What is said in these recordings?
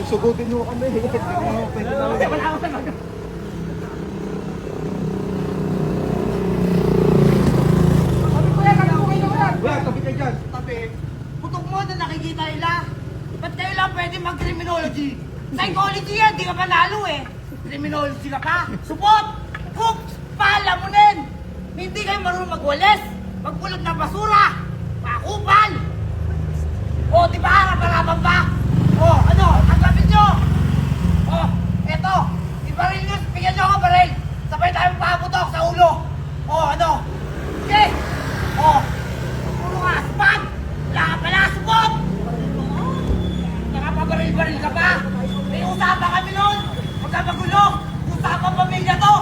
Sugutin mo kami. Pwede na. Wala akong sagot. Sabi ko yan, kami ko yan. Wala, tabi ka dyan. Tabi, putok mo na nakikita nila. Ba't kayo lang pwede mag-criminology? Psychology yan, di ka panalo eh. Criminology ka pa. Supot! Cook! Palamunin! Hindi kayo marunong magwalis, magpulot ng basura, pakupal! O, di ba harap-harapan pa? O, ano, ang lapit nyo! O, eto, ibaril nyo, bigyan nyo ako baril! Sabay tayong paputok sa ulo! O, ano? Okay! O, puro ka, spag! Wala ka pala, supot! Nakapabaril-baril ka pa! May usapan kami nun! Huwag ka magulo! Usapan pamilya to!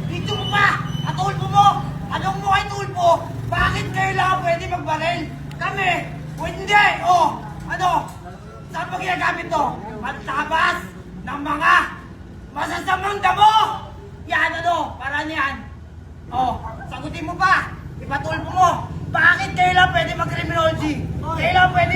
Dito mo pa! At tulpo mo! Anong mo kay tulpo? Bakit kayo lang pwede magbaril? Kami! O hindi! O! Ano? Saan pa ginagamit to? Pantabas ng mga masasamang damo! Yan ano? Para niyan! O! Sagutin mo pa! Ipatulpo mo! Bakit kayo lang pwede mag-criminology? Kayo lang pwede